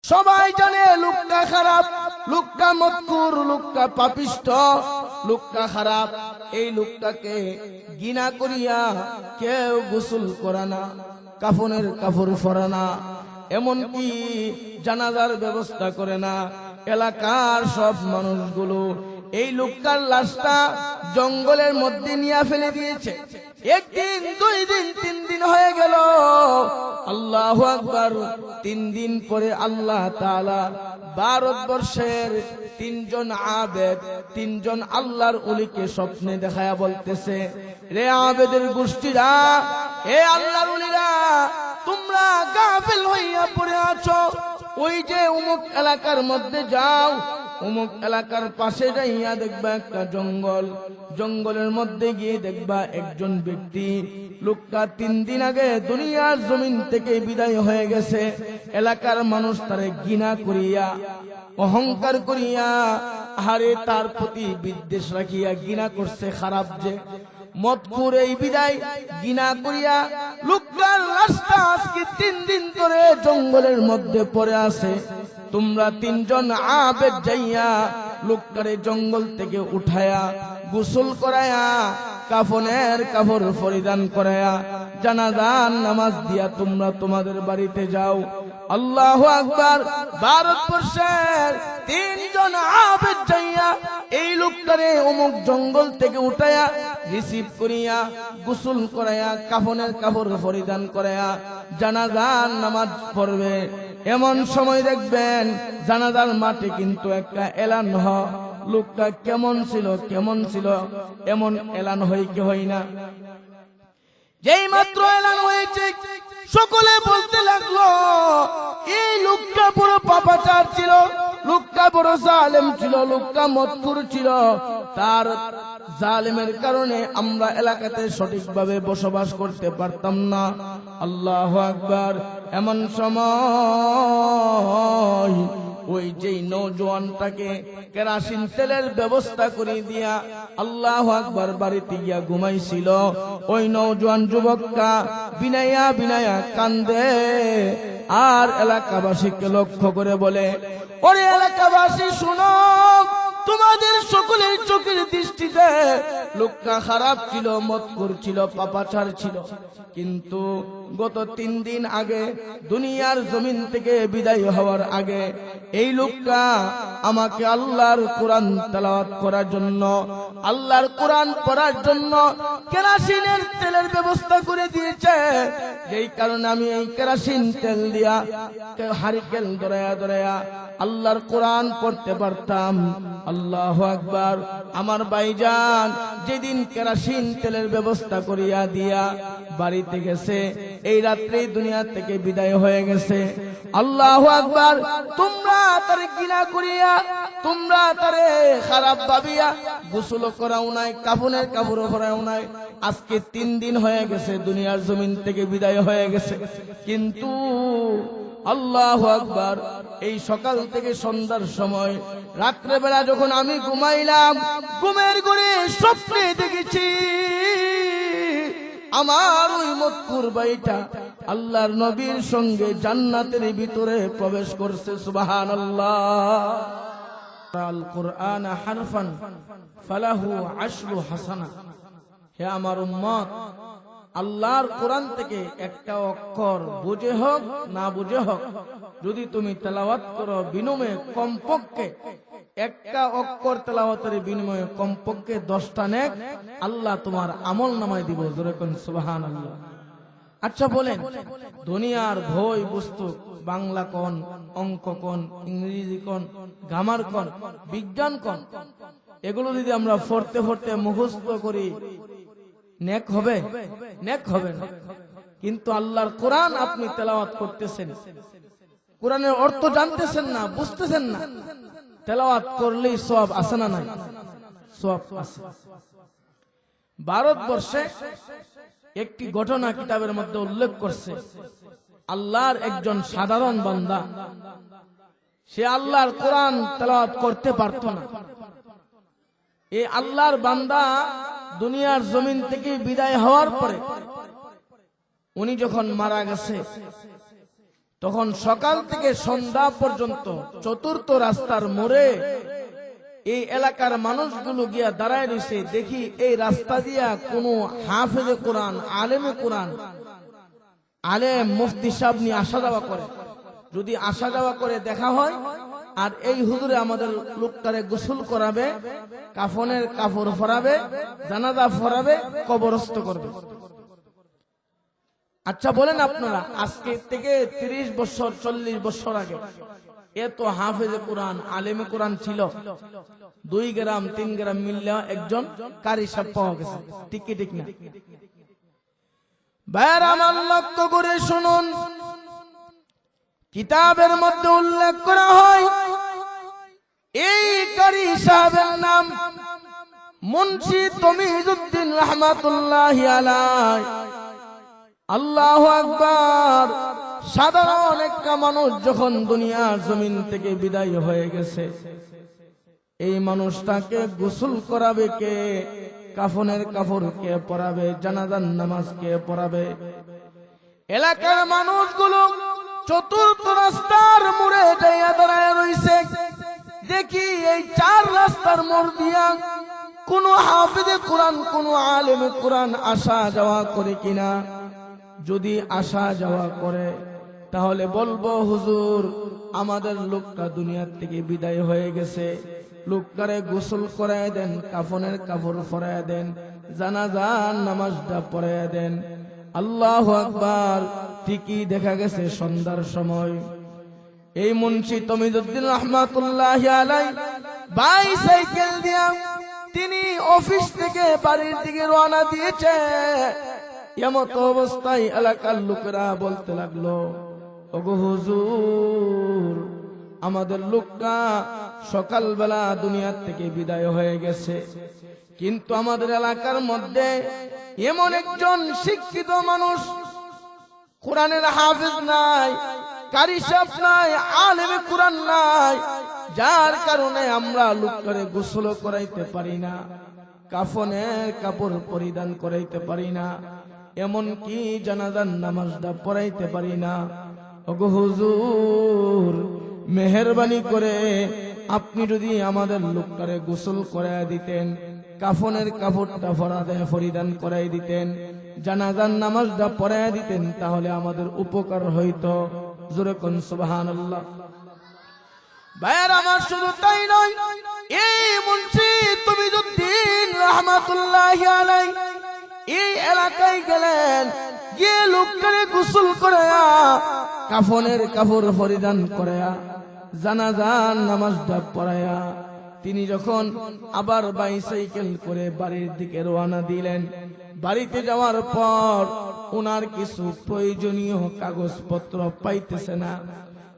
সবাই জানে লোকটা খারাপ, লোকটা মৎকুর, লোকটা পাপিষ্ঠ, লোকটা খারাপ। এই লোকটাকে ঘৃণা করিয়া কেউ গোসল করে না, কাফনের কাপড় পরে না, এমনকি জানাজার ব্যবস্থা করে না। এলাকার সব মানুষগুলো এই লোকটার লাশটা জঙ্গলের মধ্যে নিয়ে ফেলে দিয়েছে। একদিন, 2 দিন, 3 দিন হয়ে গেল। আল্লাহু আকবার। 3 দিন পরে আল্লাহ তাআলা ভারতবর্ষের 3 জন আবেদ, 3 জন আল্লাহর ওলিকে স্বপ্নে দেখায়া বলতেছে, রে আবেদের গোষ্ঠীরা, হে আল্লাহর ওলিরা, তোমরা গাফিল হইয়া পড়ে আছো। ওই যে অমুক এলাকার মধ্যে যাও, অমুক এলাকার পাশে যাইয়া দেখবা একটা জঙ্গল, জঙ্গলের মধ্যে গিয়ে দেখবা একজন ব্যক্তি, লোকটা 3 দিন আগে দুনিয়ার জমিন থেকে বিদায় হয়ে গেছে। এলাকার মানুষ তারে ঘৃণা করিয়া, অহংকার করিয়া, আহারে তার প্রতি বিদ্বেষ রাখিয়া ঘৃণা করছে। খারাপ যে মতকুর, এই বিদায় ঘৃণা করিয়া লোকটার লাশটা আজকে 3 দিন ধরে জঙ্গলের মধ্যে পড়ে আছে। তোমরা 3 জন আবেদ যাইয়া লোকটারে জঙ্গল থেকে উঠায়া গোসল করায়া কাফনের কাপড় পরিধান করায়া জানাজার নামাজ দিয়া তোমরা তোমাদের বাড়িতে যাও। আল্লাহু আকবার। ভারতবর্ষের 3 জন আবেদ যাইয়া এই লোকটারে অমুক জঙ্গল থেকে উঠায়া রিসিভ করিয়া গোসল করায়া কাফনের কাপড় পরিধান করায়া জানাজার নামাজ পড়বে। এমন সময় দেখবেন জানাজার মাঠে কিন্তু একটা এলান হয়, লোকটা কেমন ছিল, কেমন ছিল, এমন এলান হয় কি হয় না? যেই মাত্র এলান হয়েছে, সকলে বলতে লাগলো, এই লোকটা বড় পাপাচার ছিল, লোকটা বড় জালেম ছিল, লোকটা মৎকুর ছিল। তার জালেমের কারণে আমরা এলাকাতে সঠিকভাবে বসবাস করতে পারতাম না। আল্লাহু আকবার। এমন সময় ওই যেই নওজোয়ানটাকে কেরাসিন তেলের ব্যবস্থা করে দিয়া আল্লাহু আকবার বাড়িতে গিয়া ঘুমাইছিল, ওই নওজোয়ান যুবকটা বিনায়া বিনায়া কান্দে আর এলাকাবাসীকে লক্ষ্য করে বলে, ওরে এলাকাবাসী শুনো, তোমাদের সকলের চোখের দৃষ্টিতে লোকটা খারাপ ছিল, মৎকুর ছিল, পাপাচার ছিল, কিন্তু গত 3 দিন আগে দুনিয়ার জমিন থেকে বিদায় হওয়ার আগে এই লোকটা আমাকে আল্লাহর কোরআন তেলাওয়াত করার জন্য, আল্লাহর কোরআন পড়ার জন্য কেরাসিনের তেলের ব্যবস্থা করে দিয়েছে। যেই কারণে আমি এই কেরাসিন তেল দিয়া হারিকেল ধরায়া ধরায়া আল্লাহর কোরআন পড়তে পারতাম। আল্লাহু আকবার। আমার ভাইজান যেদিন কেরাসিন তেলের ব্যবস্থা করিয়া দিয়া বাড়িতে গেছে, এই রাত্রে দুনিয়া থেকে বিদায় হয়ে গেছে। আল্লাহু আকবার। তোমরা তারে ঘৃণা করিয়া, তোমরা তারে খারাপ ভাবিয়া গোসল করাও নাই, কাফনের কাপড় পরাও নাই। আজকে 3 দিন হয়ে গেছে দুনিয়ার জমিন থেকে বিদায় হয়ে গেছে, কিন্তু আল্লাহু আকবার, এই সকাল থেকে সন্ধ্যার সময় রাত্রেবেলা যখন আমি ঘুমাইলাম, ঘুমের ঘরে স্বপ্নে দেখেছি আমার ওই মৎকুর ভাইটা আল্লাহর নবীর সঙ্গে জান্নাতের ভিতরে প্রবেশ করছে। সুবহানাল্লাহ। আল কুরআন হারফান ফালাহু 10 হাসানা। হে আমার উম্মত, আল্লাহর কোরআন থেকে একটা অক্ষর বুঝে হোক না বুঝে হোক, যদি তুমি তেলাওয়াত করো, বিনিময়ে কমপক্ষে একটা অক্ষর তেলাওয়াতের বিনিময়ে কমপক্ষে 10টা নেক আল্লাহ তোমার আমল নামায় দিব। জোরে কোন সুবহানাল্লাহ। আচ্ছা বলেন, দুনিয়ার বই পুস্তক, বাংলা কোন, অঙ্ক কোন, ইংরেজি কোন, গ্রামার কোন, বিজ্ঞান কোন, এগুলো যদি আমরা পড়তে পড়তে মুখস্থ করি, নেক হবে? নেক হবে না। কিন্তু আল্লাহর কোরআন আপনি তেলাওয়াত করতেছেন, কোরআনের অর্থ জানতেছেন না, বুঝতেছেন না, তেলাওয়াত করলেই সওয়াব আছে না নাই? সওয়াব আছে। ভারতবর্ষে একটি ঘটনা কিতাবের মধ্যে উল্লেখ করছে, আল্লাহর একজন সাধারণ বান্দা, সে আল্লাহর কোরআন তেলাওয়াত করতে পারত না। এই আল্লাহর বান্দা দুনিয়ার জমিন থেকে বিদায় হওয়ার পরে উনি যখন মারা গেছে, তখন সকাল থেকে সন্ধ্যা পর্যন্ত চতুর্থ রাস্তার মোড়ে এই এলাকার মানুষগুলো গিয়া দাঁড়ায় রয়েছে। দেখি এই রাস্তা দিয়া কোনো হাফেজে কোরআন, আলেমে কোরআন, আলেম মুফতি সাহেব নিয়ে আসা যাওয়া করে। যদি আসা যাওয়া করে দেখা হয়, আর এই হুজুরে আমাদের লোকটারে গোসল করাবে, কাফনের কাপড় পরাবে, জানাজা পরাবে, কবরস্থ করবে। আচ্ছা বলেন আপনারা, আজকে থেকে 30 বছর 40 বছর আগে এত হাফেজে কোরআন, আলেমে কোরআন ছিল? 2 গ্রাম 3 গ্রাম মিললে একজন কারি সাহেব পাওয়া গেছে, ঠিক কি ঠিক না? ভাইয়ের আমার লক্ষ্য করে শুনুন, কিতাবের মধ্যে উল্লেখ করা হয় এই কারি সাহেবের নাম মুন্সি তমিজউদ্দিন রহমাতুল্লাহি আলাইহি। আল্লাহু আকবার। সাধারণ একটা মানুষ যখন দুনিয়ার জমিন থেকে বিদায় হয়ে গেছে, এই মানুষটাকে গোসল করাবে কে? কাফনের কাপড় কে পরাবে? জানাজার নামাজ কে পড়াবে? এলাকার মানুষগুলো চতুর্থ রাস্তার মোড়ে যাইয়া দাঁড়ায় রইছে। দেখি এই 4 রাস্তার মোড় দিয়া কোন হাফেজে কোরআন, কোন আলেমে কোরআন আসা যাওয়া করে কিনা। যদি আসা যাওয়া করে তাহলে বলবো, হুজুর আমাদের লোকটা দুনিয়ার থেকে বিদায় হয়ে গেছে, লোকটারে গোসল করায় দেন, কাফনের কাপড় পরায় দেন, জানাজার নামাজটা পড়ায় দেন। আল্লাহু আকবার। ঠিকই দেখা গেছে সন্ধ্যার সময় এই মুন্সি তমিজউদ্দিন রহমাতুল্লাহি আলাইহি বাইসাইকেল দিয়া তিনি অফিস থেকে বাড়ির দিকে রওনা দিয়েছে। এমত অবস্থায় এলাকার লোকেরা বলতে লাগলো, ওগো হুজুর আমাদের লোকটা সকালবেলা দুনিয়ার থেকে বিদায় হয়ে গেছে, কিন্তু আমাদের এলাকার মধ্যে এমন একজন শিক্ষিত মানুষ, কোরআনের হাফেজ নাই, কারি সাহেব নাই, আলেমে কোরআন নাই, যার কারণে আমরা লোকটারে গোসল করাইতে পারি না, কাফনের কাপড় পরিধান করাইতে পারি না, এমন কি জানাজার নামাজটা পড়াইতে পারি না। ওগো হুজুর মেহেরবানি করে আপনি যদি আমাদের লোকটারে গোসল করাইয়া দিতেন, কাফনের কাপড়টা পরিধান করাই দিতেন, জানাজার নামাজটা পড়াইয়া দিতেন, তাহলে আমাদের উপকার হইতো। জোরে কোন সুবহানাল্লাহ। ভাইয়ের আমার শুধু তাই নয়, এই মুন্সি তমিজউদ্দিন রহমাতুল্লাহি আলাইহি এই এলাকায় গেলেন, গিয়ে লোকটারে গোসল করায়া, কাফনের কাপড় পরিধান করায়া, জানাজার নামাজটা পড়ায়া তিনি যখন আবার বাইসাইকেল করে বাড়ির দিকে রওনা দিলেন, বাড়িতে যাওয়ার পর ওনার কিছু প্রয়োজনীয় কাগজপত্র পাইতেছে না।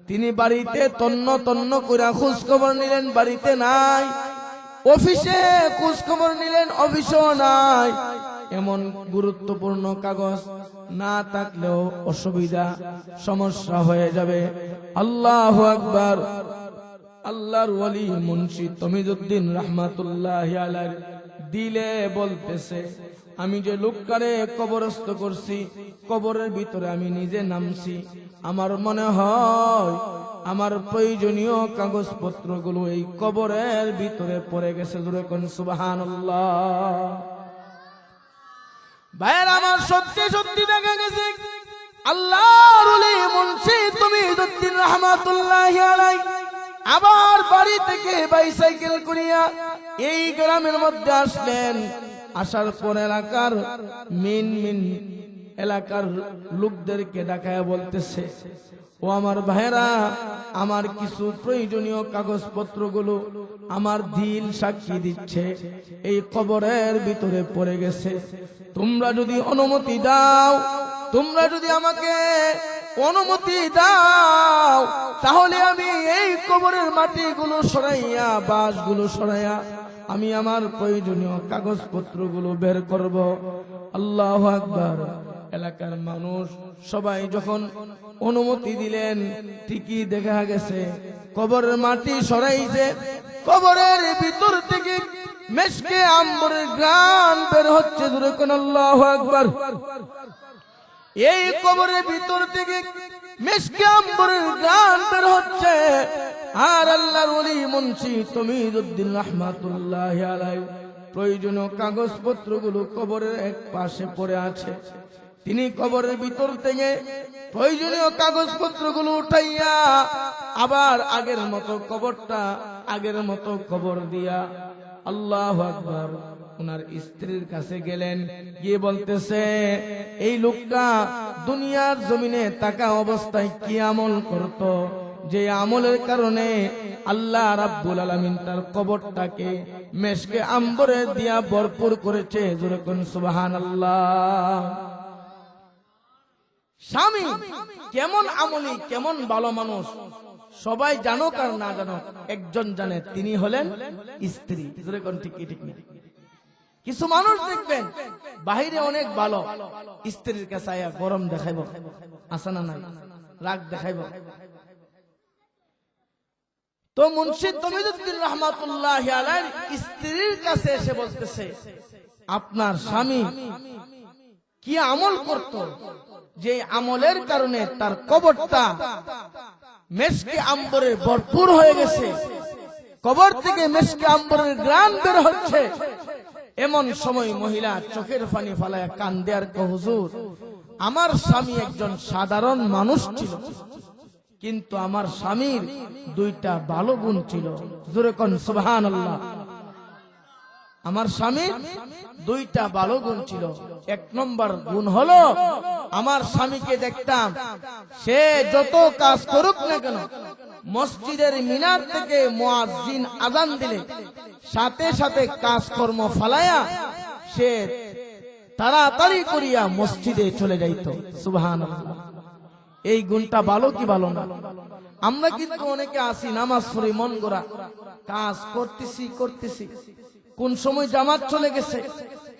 তিনি বাড়িতে তন্ন তন্ন করে খোঁজ খবর নিলেন, বাড়িতে নাই। অফিসে খোঁজ খবর নিলেন, অফিসও নাই। এমন গুরুত্বপূর্ণ কাগজ না থাকলেও অসুবিধা, সমস্যা হয়ে যাবে। আল্লাহু আকবার। আল্লাহর ওয়ালি মুন্সি তমিজউদ্দিন রহমাতুল্লাহি আলাইহি দিলে বলতেছে, আমি যে লোকটারে কবরস্থ করছি, কবরের ভিতরে আমি নিজে নামছি, আমার মনে হয় আমার প্রয়োজনীয় কাগজপত্রগুলো এই কবরের ভিতরে পড়ে গেছে। জোরে কোন সুবহানাল্লাহ। ভাইয়ের আমার সত্যি সত্যি দেখা গেছে আল্লাহর ওলি মুন্সি তমিজউদ্দিন রহমাতুল্লাহি আলাইহি আবার বাড়ি থেকে বাইসাইকেল করিয়া এই গ্রামের মধ্যে আসলেন। আসার পর এলাকার এলাকার লোকদেরকে ডাকায়া বলতেছে, ও আমার ভাইরা, আমার কিছু প্রয়োজনীয় কাগজপত্রগুলো আমার দিল সাক্ষী দিচ্ছে এই কবরের ভিতরে পড়ে গেছে। তোমরা যদি অনুমতি দাও, তোমরা যদি আমাকে অনুমতি দাও, তাহলে আমি এই কবরের মাটিগুলো সরাইয়া, বাঁশগুলো সরাইয়া আমি আমার প্রয়োজনীয় কাগজপত্রগুলো বের করব। আল্লাহু আকবার। এলাকার মানুষ সবাই যখন অনুমতি দিলেন, ঠিকই দেখা গেছে কবরের মাটি সরাইছে, কবরের ভিতর থেকে মেশকে আম্বরের ঘ্রাণ বের হচ্ছে। জোরে কোন আল্লাহু আকবার। এই কবরের ভিতর থেকে মিশকে আম্বরের গান বের হচ্ছে। আর আল্লাহর ওলি মুন্সি তমিজউদ্দিন রাহমাতুল্লাহি আলাইহি প্রয়োজনীয় কাগজপত্রগুলো কবরের এক পাশে পড়ে আছে। তিনি কবরের ভিতর থেকে প্রয়োজনীয় কাগজপত্রগুলো উঠাইয়া আবার আগের মতো কবরটা আগের মতো কবর দিয়া আল্লাহু আকবার ওনার স্ত্রীর কাছে গেলেন, গিয়ে বলতেছে, এই লোকটা দুনিয়ার জমিনে থাকা অবস্থায় কি আমল করত, যে আমলের কারণে আল্লাহ রাব্বুল আলামিন তার কবরটাকে মেশকে আম্বরে দিয়া ভরপুর করেছে। জোরে কোন সুবহানাল্লাহ। স্বামী কেমন আমলি, কেমন ভালো মানুষ সবাই জানুক আর না জানুক, একজন জানে, তিনি হলেন স্ত্রী। জোরে কোন ঠিক ঠিক না? কিছু মানুষ দেখবেন বাহিরে অনেক ভালো, স্ত্রীর কাছে আয়া গরম দেখাইব, আসে না নাই, রাগ দেখাইব। তো মুন্সি তমিজউদ্দিন রাহমাতুল্লাহি আলাইহি স্ত্রীর কাছে এসে বলতেছে, আপনার স্বামী কি আমল করত, যে আমলের কারণে তার কবরটা মেশকে আম্বরে ভরপুর হয়ে গেছে, কবর থেকে মেশকে আম্বরের ঘ্রাণ বের হচ্ছে। এমন সময় মহিলা চোখের পানি ফালায়া কান্দে আর কয়, হুজুর, আমার স্বামী একজন সাধারণ মানুষ ছিল, কিন্তু আমার স্বামীর দুইটা ভালো গুণ ছিল। জোরে কোন সুবহানাল্লাহ। আমার স্বামীর দুইটা ভালো গুণ ছিল। এক নম্বর গুণ হলো, আমার স্বামীকে দেখতাম সে যত কাজ করুক না কেন, মসজিদের মিনার থেকে মুয়াজ্জিন আযান দিলে সাথে সাথে কাজকর্ম ফালায়া সে তাড়াতাড়ি করিয়া মসজিদে চলে যাইত। সুবহানাল্লাহ। এই গুণটা ভালো কি ভালো না? আমরা কিন্তু অনেকে আসি নামাজ পড়ি মন গড়া, কাজ করতেছি, কোন সময় জামাত চলে গেছে,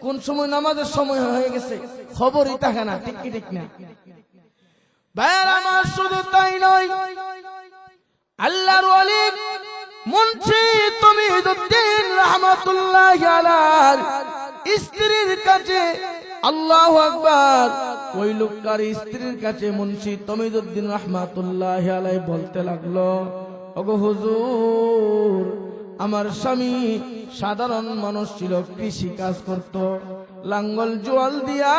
কোন সময় নামাজের সময় হয়ে গেছে, খবরই থাকে না। ঠিক কি ঠিক না ভাইয়ার আমার? শুধু তাই নয়, আল্লাহর ওলি মুন্সি তমিজউদ্দিন রাহমাতুল্লাহি আলাইহি স্ত্রীর কাছে, আল্লাহু আকবার, ওই লোকটার স্ত্রীর কাছে মুন্সি তমিজউদ্দিন রাহমাতুল্লাহি আলাইহি বলতে লাগলো, ওগো হুজুর, আমার স্বামী সাধারণ মানুষ ছিল, কৃষি কাজ করত, লাঙ্গল জোয়াল দিয়া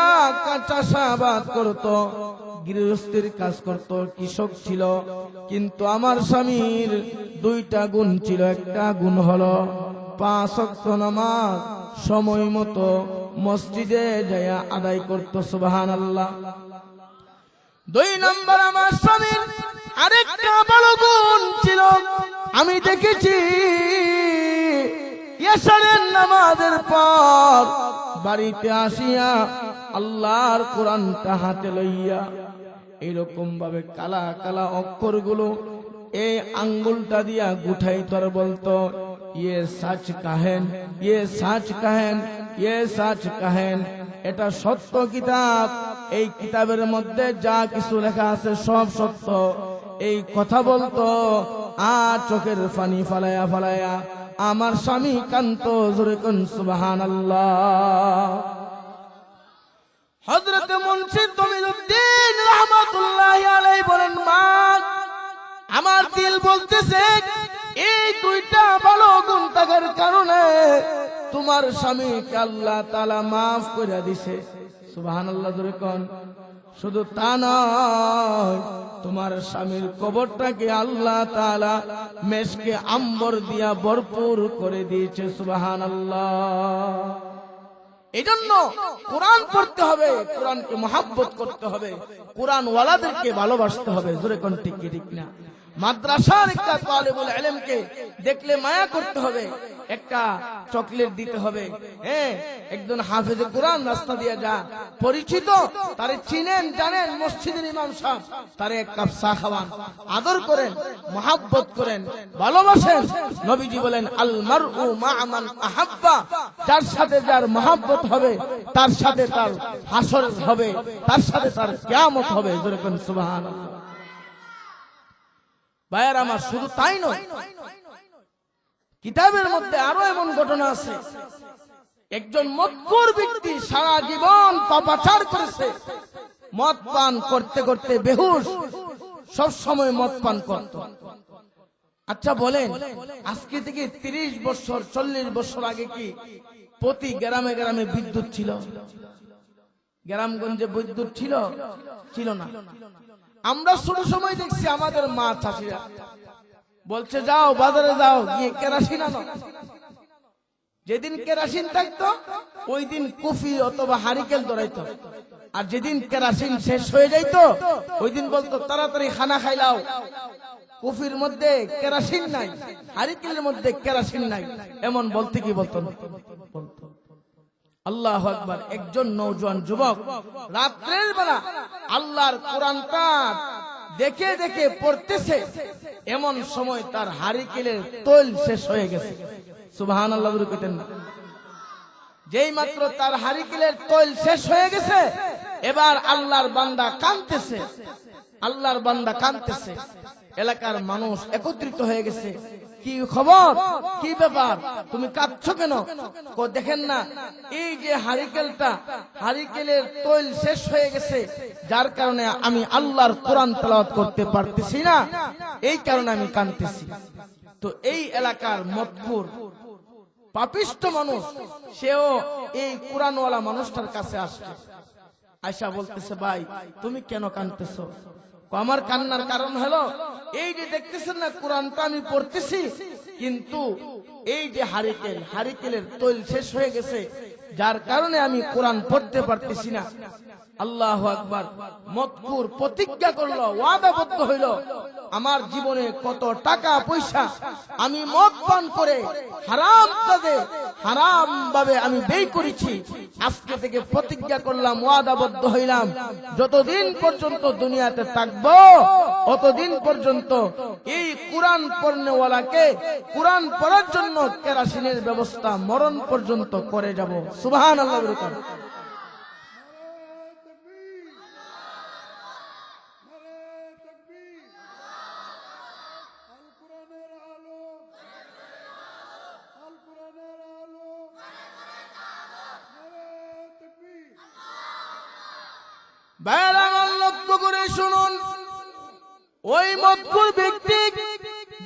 চাষাবাদ করত, গৃহস্থের কাজ করত, কৃষক ছিল। কিন্তু আমার স্বামীর দুইটা গুণ ছিল। একটা গুণ হলো 5 ওয়াক্ত নামাজ সময় মতো মসজিদে যায়া আদায় করত। সুবহানাল্লাহ। 2 নম্বর, আমার স্বামীর আরেকটা ভালো গুণ ছিল, আমি দেখেছি ইয়াশারের নামাজের পর বাড়িতে আসিয়া আল্লাহর কোরআনটা হাতে লইয়া এরকম ভাবে কালা কালা অক্ষরগুলো এই আঙ্গুলটা দিয়া গুঠাইতো আর বলতো, ইয়ে সাচ কাহেন, ইয়ে সাচ কাহেন, ইয়ে সাচ কাহেন। এটা সত্য কিতাব, এই কিতাবের মধ্যে যা কিছু লেখা আছে সব সত্য। এই কথা বলতো আর চোখের পানি ফালায়া ফালায়া আমার স্বামী কান্ত। জোরে কোন সুবহানাল্লাহ। হযরত মুন্সি তমিজউদ্দিন রাহমাতুল্লাহি আলাইহি বলেন, মা, আমার দিল বলতেছে এই দুইটা ভালো গুণ থাকার কারণে তোমার স্বামীকে আল্লাহ তাআলা মাফ করে দিয়েছে। সুবহানাল্লাহ। জোরে কোন। শুধু তা নয়, তোমার স্বামীর কবরটাকে আল্লাহ তাআলা মেশকে আম্বর দিয়া ভরপুর করে দিয়েছে। সুবহানাল্লাহ। এজন্য কোরআন পড়তে হবে, কোরআনকে মহব্বত করতে হবে, কোরআন ওয়ালাদেরকে ভালোবাসতে হবে। জোরে কোন ঠিক কি ঠিক না? মাদ্রাসার একটা তালেবুল ইলমকে দেখলে মায়া করতে হবে, একটা চকলেট দিতে হবে। হ্যাঁ, একজন হাফেজে কোরআন রাস্তা দিয়ে যা পরিচিত, তারে চিনেন জানেন, মসজিদের ইমাম সাহেব, তারে এক কাপ চা খাওয়ান, আদর করেন, মহব্বত করেন, ভালোবাসেন। নবীজি বলেন, আল মারউ মা মান আহাব্বা, যার সাথে যার মহব্বত হবে তার সাথে তার হাসর হবে, তার সাথে তার কিয়ামত হবে। জোরে কোন সুবহানাল্লাহ। ভাইয়ার আমার, শুধু তাই নয়, কিতাবের মধ্যে আরো এমন ঘটনা আছে, একজন মক্কুর ব্যক্তি সারা জীবন পাপাচার করেছে, মদ পান করতে করতে বেহুশ, সব সময় মদ পান করত। আচ্ছা বলেন, আজকে থেকে 30 বছর 40 বছর আগে কি প্রতি গ্রামে গ্রামে বিদ্যুৎ ছিল? গ্রামগঞ্জে বিদ্যুৎ ছিল? ছিল না। আমরা ছোট সময় দেখছি আমাদের মা চাষিরা বলছে যাও বাজারে যাও, গিয়ে কেরাসিন আনো। যেদিন কেরাসিন থাকতো ওই দিন কুফি অথবা হারিকেল ধরাইতো, আর যেদিন কেরাসিন শেষ হয়ে যাইতো ওই দিন বলতো তাড়াতাড়ি খানা খাইলাও, কুফির মধ্যে কেরাসিন নাই, হারিকেলের মধ্যে কেরাসিন নাই, এমন বলতে কি বলতো? আল্লাহু আকবার। একজন নওজোয়ান যুবক রাত্রের বেলা আল্লাহর কোরআনটা দেখে দেখে পড়তেছে, এমন সময় তার হারিকেলের তৈল শেষ হয়ে গেছে। সুবহানাল্লাহ বলতেন না? যেই মাত্র তার হারিকেলের তৈল শেষ হয়ে গেছে, এবার আল্লাহর বান্দা কাঁদতেছে, আল্লাহর বান্দা কাঁদতেছে। এলাকার মানুষ একত্রিত হয়ে গেছে, কি খবর, কি ব্যাপার, তুমি কাঁদছো কেন? দেখেন না, এই যে হারিকেলের তৈল শেষ হয়ে গেছে, যার কারণে আমি আল্লাহর কোরআন তেলাওয়াত করতে পারতেছি না, এই কারণে আমি কাঁদতেছি। তো এই এলাকার মদখোর পাপিষ্ঠ মানুষ, সেও এই কোরআনওয়ালা মানুষটার কাছে আসছে, আয়সা বলতেছে ভাই তুমি কেন কাঁদতেছো? আমার কান্নার কারণ হলো এই যে দেখতেছেন না কোরআনটা আমি পড়তেছি, কিন্তু এই যে হারিকেলের তৈল শেষ হয়ে গেছে, যার কারণে আমি কোরআন পড়তে পারতেছি না। আল্লাহু আকবার। মদখোর প্রতিজ্ঞা করলো, ওয়াদাবদ্ধ হইল, আমার জীবনে কত টাকা পয়সা আমি মদ পান করে হারাম কাজে হারাম ভাবে আমি ব্যয় করেছি, আজকে থেকে প্রতিজ্ঞা করলাম, ওয়াদাবদ্ধ হইলাম, যতদিন পর্যন্ত দুনিয়াতে থাকবো অতদিন পর্যন্ত এই কোরআন পড়নেওয়ালাকে কোরআন পড়ার জন্য কেরাসিনের ব্যবস্থা মরণ পর্যন্ত করে যাব। সুবহানাল্লাহ বলুন। লক্ষ্য করে শুনুন, ওই মদখোর ব্যক্তি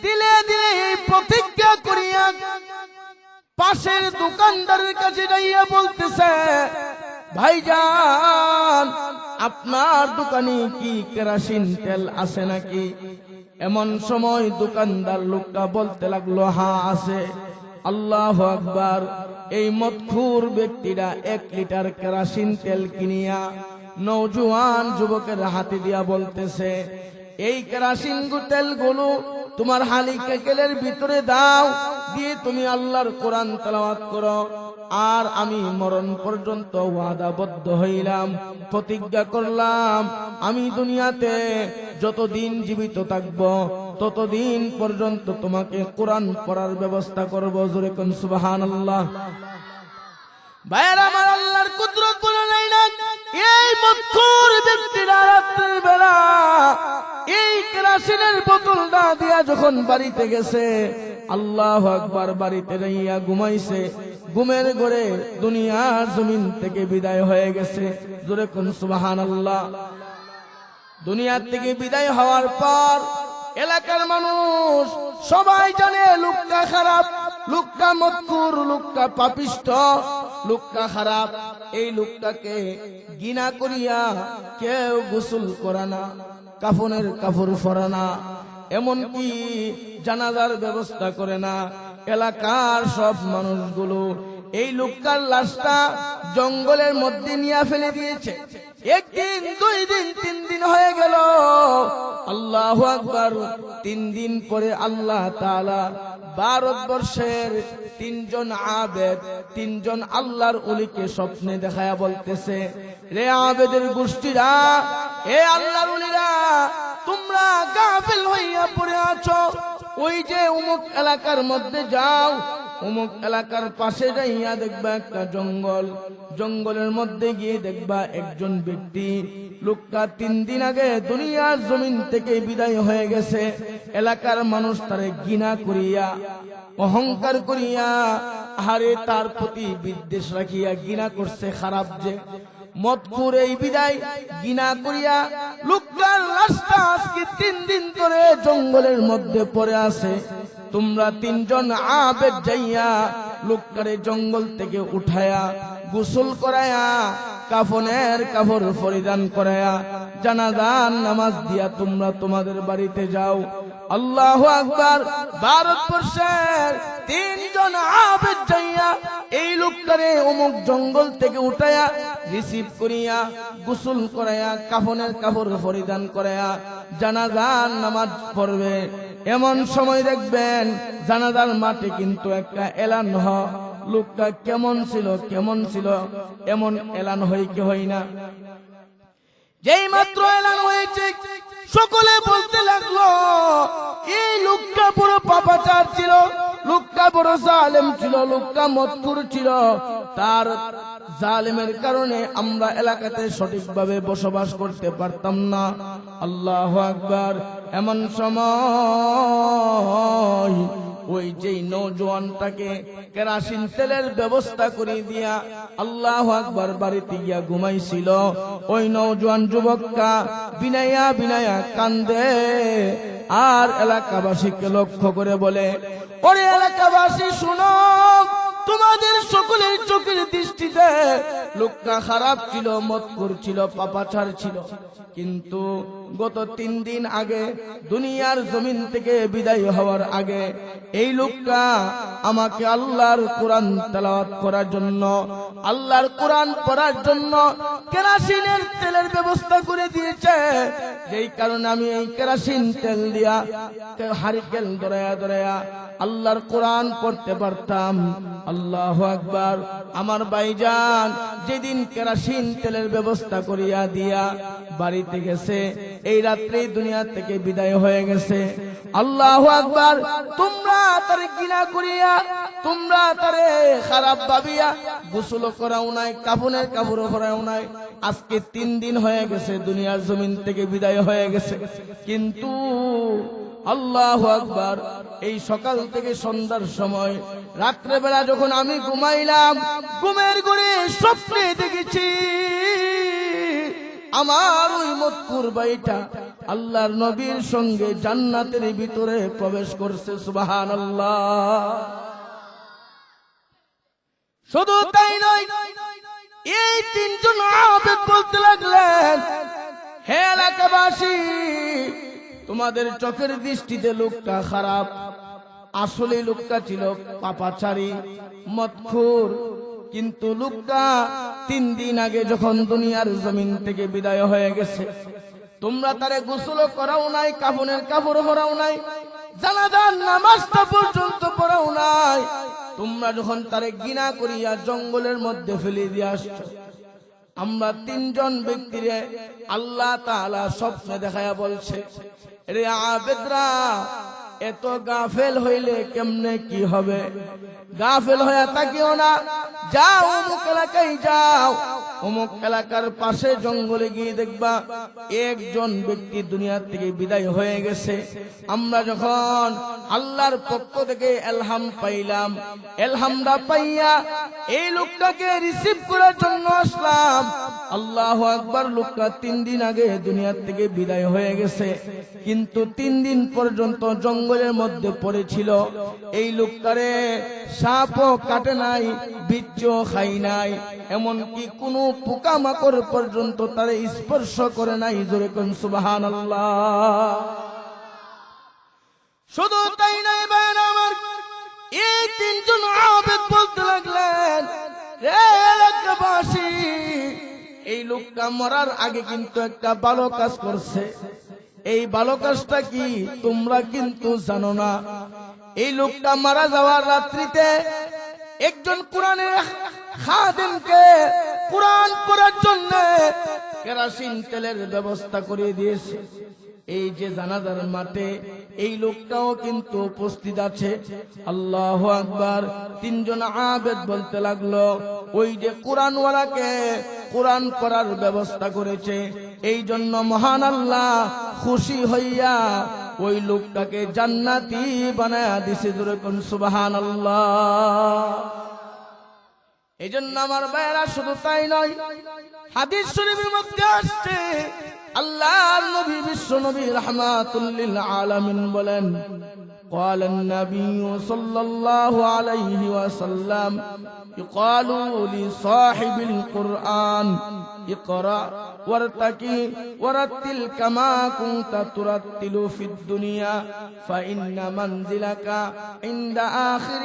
দিলে দিলে প্রতিজ্ঞা করিয়া পাশের দোকানদারের কাছে যাইয়া বলতেছে, ভাইজান আপনার দোকানে কি কেরাসিন তেল আছে নাকি? এমন সময় দোকানদার লোকটা বলতে লাগলো, হ্যাঁ আছে। আল্লাহু আকবার। এই মদখোর ব্যক্তিরা 1 লিটার কেরাসিন তেল কিনিয়া নওজোয়ান যুবকের হাতে দিয়া বলতেছে, এই কেরাসিন তেলগুলো তোমার হারিকেলের ভিতরে দাও, দিয়ে তুমি আল্লাহর কোরআন তেলাওয়াত করো, আর আমি মরণ পর্যন্ত ওয়াদাবদ্ধ হইলাম, প্রতিজ্ঞা করলাম, আমি দুনিয়াতে যতদিন জীবিত থাকব ততদিন পর্যন্ত তোমাকে কোরআন পড়ার ব্যবস্থা করব। জোরে কোন সুবহানাল্লাহ। ভাইরা আমার, আল্লাহর কুদরত বলে নাই না, এই মদখোর ব্যক্তিরা রাত্রির বেলা এই কেরাসিনের বোতলটা দিয়া যখন বাড়িতে গেছে, আল্লাহু আকবার, বাড়িতে যাইয়া ঘুমাইছে, ঘুমের ঘরে দুনিয়ার জমিন থেকে বিদায় হয়ে গেছে। জোরে কোন সুবহানাল্লাহ। দুনিয়ার থেকে বিদায় হওয়ার পর এলাকার মানুষ সবাই জানে লোকটা খারাপ, লোকটা মদখোর, লোকটা পাপিষ্ঠ, লোকটা খারাপ। এই লোকটাকে ঘৃণা করিয়া কেউ গোসল করে না, কাফনের কাপড় পরে না, এমনকি জানাজার ব্যবস্থা করে না। এলাকার সব মানুষগুলো এই লোকটার লাশটা জঙ্গলের মধ্যে নিয়ে ফেলে দিয়েছে। 1 দিন 2 দিন 3 দিন হয়ে গেল। আল্লাহু আকবার। 3 দিন পরে আল্লাহ তাআলা ভারতবর্ষের 3 জন আবেদ, 3 জন আল্লাহর ওলিকে স্বপ্নে দেখায়া বলতেছে, রে আবেদের গোষ্ঠীরা, হে আল্লাহর ওলিরা, তোমরা গাফিল হইয়া পড়ে আছো, ওই যে অমুক এলাকার মধ্যে যাও, অমুক এলাকার পাশে যাইয়া দেখবা একটা জঙ্গল, জঙ্গলের মধ্যে গিয়ে দেখবা একজন ব্যক্তি, লোকটা 3 দিন আগে দুনিয়ার জমিন থেকে বিদায় হয়ে গেছে। এলাকার মানুষ তারে ঘৃণা করিয়া, অহংকার করিয়া, আরে তার প্রতি বিদ্বেষ রাখিয়া ঘৃণা করছে, খারাপ যে মতকুর এই বিদায় গিনা করিয়া লোকটার লাশটা আজকে 3 দিন ধরে জঙ্গলের মধ্যে পড়ে আছে। তোমরা 3 জন আবেদ যাইয়া লোকটারে জঙ্গল থেকে উঠায়া গোসল করায়া কাফনের কাপড় পরিধান করায়া জানাজার নামাজ দিয়া তোমরা তোমাদের বাড়িতে যাও। আল্লাহু আকবার। ভারতবর্ষের 3 জন আবেদ যাইয়া এই লোকটারে অমুক জঙ্গল থেকে উঠায়া রিসিভ করিয়া গোসল করায়া কাফনের কাপড় পরিধান করায়া জানাজার নামাজ পড়বে। এমন সময় দেখবেন জানাজার মাঠে কিন্তু একটা এলান হয়, লোকটা কেমন ছিল এমন এলান হয় কি হয় না? যেই মাত্র এলান হয়েছে সকলে বলতে লাগলো এই লোকটা বড় পাপাচার ছিল, লোকটা বড় জালেম ছিল, লোকটা মতকুর ছিল। তার জালেমের কারণে আমরা এলাকাতে সঠিকভাবে বসবাস করতে পারতাম না। আল্লাহু আকবার। এমন সময় ওই যেই নওজোয়ানটাকে কেরাসিন তেলের ব্যবস্থা করে দিয়া আল্লাহু আকবার বাড়িতে গিয়া ঘুমাইছিল, ওই নওজোয়ান যুবকটা বিনায়া কান্দে আর এলাকাবাসীকে লক্ষ্য করে বলে, ওরে এলাকাবাসী শুনো, তোমাদের সকলের চোখের দৃষ্টিতে লোকটা খারাপ ছিল, মতকুর ছিল, পাপাচার ছিল, কিন্তু গত 3 দিন আগে দুনিয়ার জমিন থেকে বিদায় হওয়ার আগে এই লোকটা আমাকে আল্লাহর কোরআন তেলাওয়াত করার জন্য, আল্লাহর কোরআন পড়ার জন্য কেরাসিনের তেলের ব্যবস্থা করে দিয়েছে। যেই কারণে আমি এই কেরাসিন তেল দিয়া হারিকেল ধরায়া আল্লাহর কোরআন পড়তে পারতাম। আল্লাহু আকবার। আমার ভাইজান যেদিন কেরাসিন তেলের ব্যবস্থা করিয়া দিয়া বাড়িতে গেছে, এই রাত্রে দুনিয়া থেকে বিদায় হয়ে গেছে। আল্লাহু আকবার। তোমরা তারে ঘৃণা করিয়া, তোমরা তারে খারাপ ভাবিয়া গোসল করাও নাই, কাফনের কাপড় পরাও নাই। আজকে 3 দিন হয়ে গেছে দুনিয়ার জমিন থেকে বিদায় হয়ে গেছে, কিন্তু আল্লাহু আকবার, এই সকাল থেকে সন্ধ্যার সময় রাত্রে বেলা যখন আমি ঘুমাইলাম, ঘুমের ঘরে স্বপ্নে দেখেছি আমার ওই মতকুর ভাইটা আল্লাহর নবীর সঙ্গে জান্নাতের ভিতরে প্রবেশ করছে। সুবহানাল্লাহ। শুধু তাই নয়, এই 3 জন আবেদ বলতে লাগলেন, হে এলাকাবাসী, তোমাদের চোখের দৃষ্টিতে লোকটা খারাপ, আসলে লোকটা ছিল পাপাচারী, মতখোর, কিন্তু লোকটা 3 দিন আগে যখন দুনিয়ার জমিন থেকে বিদায় হয়ে গেছে, তোমরা তারে গোসল করাও নাই, কাফনের কাপড় পরাও নাই, জানাজার নামাজটা পর্যন্ত পড়াও নাই। তোমরা যখন তারে ঘৃণা করিয়া জঙ্গলের মধ্যে ফেলে দিয়ে আসছো, আমরা 3 জন ব্যক্তিরে আল্লাহ তাআলা স্বপ্নে দেখায়া বলছে, রে আবেদরা, এত গাফেল হইলে কেমনে কি হবে? গাফেল হইয়া থাকিও না, যাও অমুক এলাকায় যাও, অমুক এলাকার পাশে জঙ্গলে গিয়ে দেখবা একজন ব্যক্তি দুনিয়া থেকে বিদায় হয়ে গেছে। আমরা যখন আল্লাহর পক্ষ থেকে এলহাম পাইলাম, এলহামটা পাইয়া এই লোকটাকে রিসিভ করার জন্য আসলাম। আল্লাহু আকবার। লোকটা 3 দিন আগে দুনিয়া থেকে বিদায় হয়ে গেছে, কিন্তু 3 দিন পর্যন্ত জঙ্গলের মধ্যে পড়েছিল। এই লোকটারে সাপও কাটে নাই, বিচ্ছু খাই নাই, এমনকি কোনো পোকামাকড় পর্যন্ত তারে স্পর্শ করে নাই। জোরে কোন সুবহানাল্লাহ। শুধু তাই নাই ভাইরা আমার, এই 3 জন আবেদ বলতে লাগলেন, হে এলাকাবাসী, এই লোকটা মরার আগে কিন্তু একটা ভালো কাজ করছে। এই ভালো কাজটা কি তোমরা কিন্তু জানো না। এই লোকটা মারা যাওয়ার রাত্রিতে একজন কোরআনের খাদেমকে কোরআন পড়ার জন্য কেরাসিন তেলের ব্যবস্থা করে দিয়েছে। এই যে জানাজার মাঠে এই লোকটাও কিন্তু উপস্থিত আছে। আল্লাহু আকবার। 3 জন আবেদ বলতে লাগলো, ওই যে কোরআনওয়ালাকে কোরআন পড়ার ব্যবস্থা করেছে, এই জন্য মহান আল্লাহ খুশি হইয়া ওই লোকটাকে জান্নাতি বানায়া দিছে। জোরে কোন সুবহানাল্লাহ। এই জন্য আমার ভাইয়েরা শুধু তাই নয়, হাদিস শরীফের মধ্যে আসছে আল্লাহর নবী বিশ্ব নবী রাহমাতুল লিল আলামিন বলেন, قال النبي صلى الله عليه وسلم يقال لصاحب القرآن اقرأ وارتقي ورتل كما كنت ترتل في الدنيا فإن منزلك عند آخر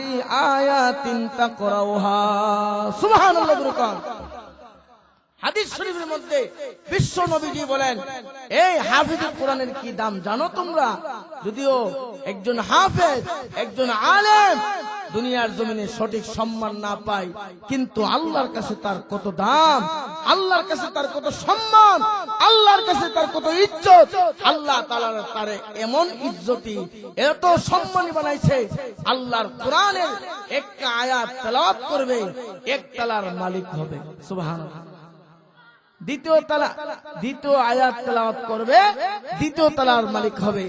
آيات تقرأها سبحان الله بركان। হাদিস শরীফের মধ্যে বিশ্ব নবীজি বলেন, এই হাফেজুল কোরআনের কি দাম জানো তোমরা? যদিও একজন হাফেজ, একজন আলেম দুনিয়ার জমিনে সঠিক সম্মান না পায়, কিন্তু আল্লাহর কাছে তার কত দাম, আল্লাহর কাছে তার কত সম্মান, আল্লাহর কাছে তার কত ইজ্জত। আল্লাহ তাআলা তারে এমন ইজ্জতি, এত সম্মানী বানাইছে, আল্লাহর কোরআনের একটা আয়াত তেলাওয়াত করবে, এক তালার মালিক হবে। সুবহানাল্লাহ। দ্বিতীয় আয়াত তেলাওয়াত করবে, দ্বিতীয় তালার মালিক হবে।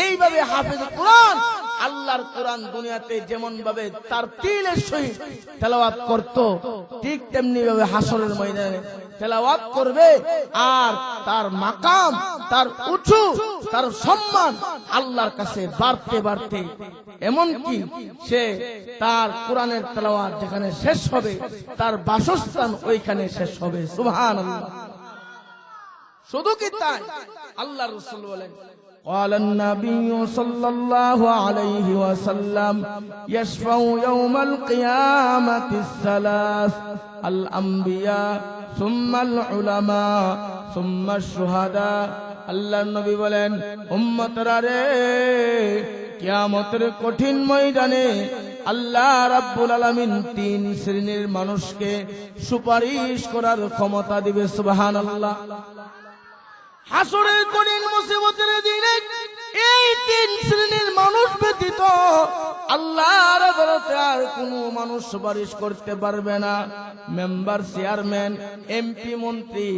এইভাবে হাফেজ কোরআন, আল্লাহর কোরআন দুনিয়াতে যেমন ভাবে তার তিলের সহিত তেলাওয়াত করত, ঠিক তেমনি ভাবে হাসরের ময়দানে তেলাওয়াত করবে। আর তার মাকাম, তার উঁচু, তার সম্মান আল্লাহর কাছে বাড়তে বাড়তে এমনকি সে তার কোরআনের তেলাওয়াত যেখানে শেষ হবে, তার বাসস্থান ওইখানে শেষ হবে। সুবহানাল্লাহ। শুধু কি তাই, আল্লাহর রাসূল বলেন, قال النبي صلى الله عليه وسلم يشفع يوم القيامة الثلاث الأنبياء ثم العلماء ثم الشهداء। আল্লাহর নবী বলেন, উম্মতরা রে, কিয়ামতের কঠিন ময়দানে আল্লাহ রাব্বুল আলামিন তিন শ্রেণীর মানুষকে সুপারিশ করার ক্ষমতা দিবে। সুবহানাল্লাহ। হাসরের কঠিন মুসিবতের দিনে এই তিন শ্রেণীর মানুষ ব্যতীত আল্লাহর আদালতে আর কোনো মানুষ সুপারিশ করতে পারবে না। মেম্বার, চেয়ারম্যান, এমপি, মন্ত্রী,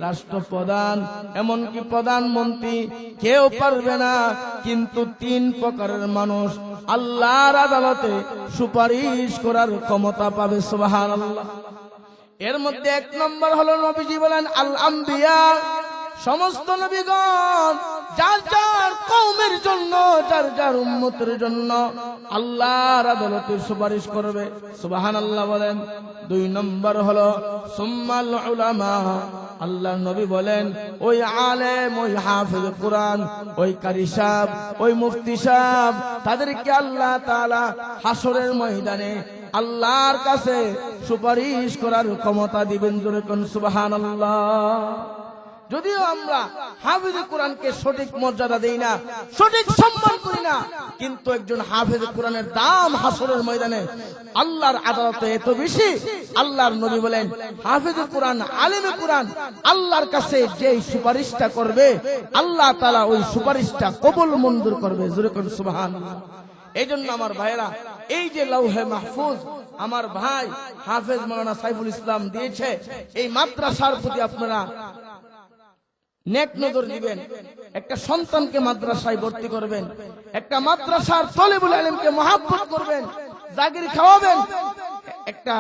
রাষ্ট্রপ্রধান, এমনকি প্রধানমন্ত্রী কেউ পারবে না। কিন্তু তিন প্রকারের মানুষ আল্লাহর আদালতে সুপারিশ করার ক্ষমতা পাবে। সুবহানাল্লাহ। এর মধ্যে এক নম্বর হলো, নবীজি বলেন, আল আম্বিয়া, সমস্ত নবীগণ যার যার কওমের জন্য, যার যার উম্মতের জন্য আল্লাহর আদালতে সুপারিশ করবে। সুবহানাল্লাহ বলেন। দুই নম্বর হলো সুম্মাল উলামা, আল্লাহর নবী বলেন, ওই আলেম, ওই হাফেজ কোরআন, ওই কারি সাহেব, ওই মুফতি সাহেব, তাদেরকে আল্লাহ তাআলা হাসরের ময়দানে আল্লাহর কাছে সুপারিশ করার ক্ষমতা দিবেন। জোরে কোন সুবহানাল্লাহ। যদিও আমরা হাফেজ কোরআনকে সঠিক মর্যাদা দেই না, সঠিক সম্মান করি না, কিন্তু একজন হাফেজ কোরআনের দাম হাসরের ময়দানে আল্লাহর আদালতে এত বেশি। আল্লাহর নবী বলেন, হাফেজ কোরআন, আলেম কোরআন আল্লাহর কাছে যে সুপারিশটা করবে, আল্লাহ তাআলা ওই সুপারিশটা কবুল মঞ্জুর করবে। জোরে করে সুবহানাল্লাহ। এই জন্য আমার ভাইরা, এই যে লৌহে মাহফুজ আমার ভাই হাফেজ মাওলানা সাইফুল ইসলাম দিয়েছে, এই মাদ্রাসার প্রতি আপনারা নেক নজর দিবেন। একটা সন্তানকে মাদ্রাসায় ভর্তি করবেন, একটা মাদ্রাসার তলেবুল ইলমকে মহব্বত করবেন, জাগির খাওয়াবেন। একটা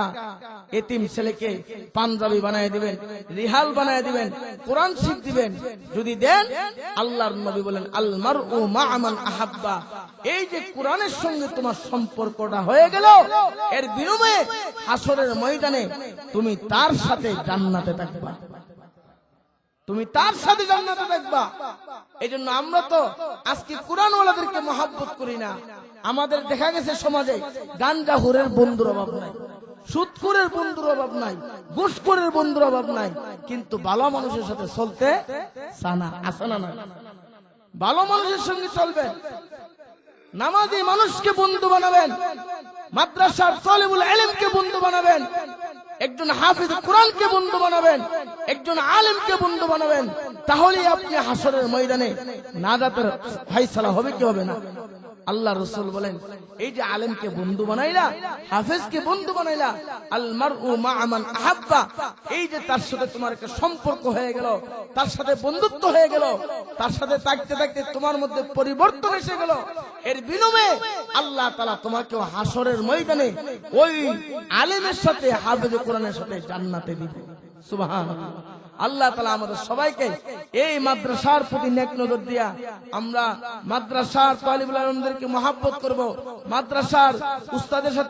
এতিম ছেলেকে পাঞ্জাবি বানায় দিবেন, রিহাল বানায় দিবেন, কোরআন শিখ দিবেন। যদি দেন, আল্লাহর নবী বলেন, আল মারউ মা'a মান আহাব্বা, এই যে কোরআনের সঙ্গে তোমার সম্পর্কটা হয়ে গেল, এর বিনিময়ে হাসরের ময়দানে তুমি তার সাথে জান্নাতে থাকবা, তুমি তার সাথে জান্নাতে থাকবা। এই জন্য আমরা তো আজকে কোরআনওয়ালাদেরকে মহব্বত করি না। আমাদের দেখা গেছে সমাজে গাঞ্জাখোরের বন্ধুর অভাব নাই, সুদখোরের বন্ধুর অভাব নাই, ঘুষখোরের বন্ধুর অভাব নাই, কিন্তু ভালো মানুষের সাথে চলতে চানা আসে না। ভালো মানুষের সঙ্গে চলবেন, নামাজি মানুষকে বন্ধু বানাবেন, মাদ্রাসার তলেবুল ইলমকে বন্ধু বানাবেন, একজন হাফেজ কোরআনকে বন্ধু বানাবেন, একজন আলেমকে বন্ধু বানাবেন। তাহলে আপনি হাসরের ময়দানে নাজাতের ফায়সালা হবে কি হবে না? আল্লাহ রাসূল বলেন, এই যে আলেমকে বন্ধু বানাইলা, হাফেজকে বন্ধু বানাইলা, আল মারউ মা মান আহাব্বা, এই যে তার সাথে তোমার একটা সম্পর্ক হয়ে গেল, তার সাথে বন্ধুত্ব হয়ে গেল, তার সাথে থাকতে থাকতে তোমার মধ্যে পরিবর্তন এসে গেল, এর বিনিময়ে আল্লাহ তাআলা তোমাকে হাসরের ময়দানে ওই আলেমের সাথে, হাফেজে কোরআনের সাথে জান্নাতে দিবে। সুবহানাল্লাহ। আল্লাহ তাআলা আমাদের সবাইকে এই মাদ্রাসার প্রতি নেক নজর দিয়া আমরা মাদ্রাসার তালিবুল ইলমদেরকে মহব্বত করব, মাদ্রাসার উস্তাদের সাথে